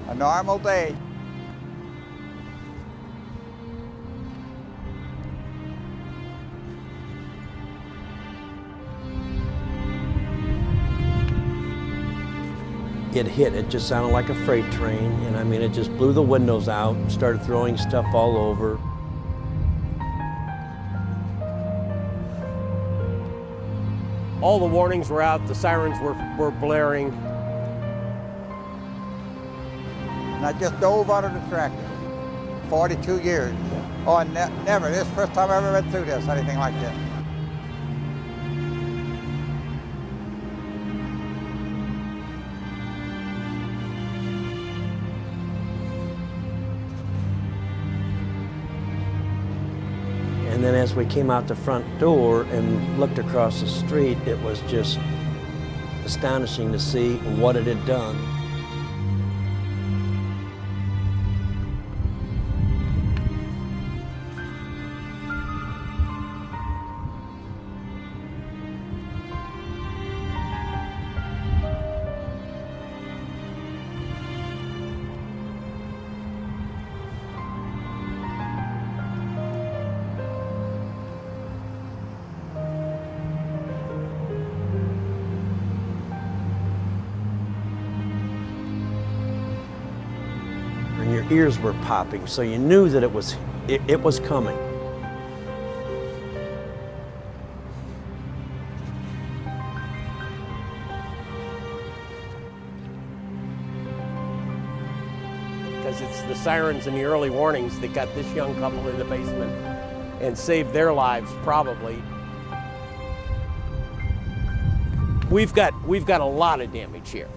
A normal day. It hit, it just sounded like a freight train, and I mean, it just blew the windows out, started throwing stuff all over. All the warnings were out, the sirens were blaring. And I just dove out of the tractor. 42 years. Oh, never. This is the first time I've ever been through this, anything like this. And then as we came out the front door and looked across the street, it was just astonishing to see what it had done. And your ears were popping, so you knew that it was coming. Because it's the sirens and the early warnings that got this young couple in the basement and saved their lives, probably. We've got a lot of damage here.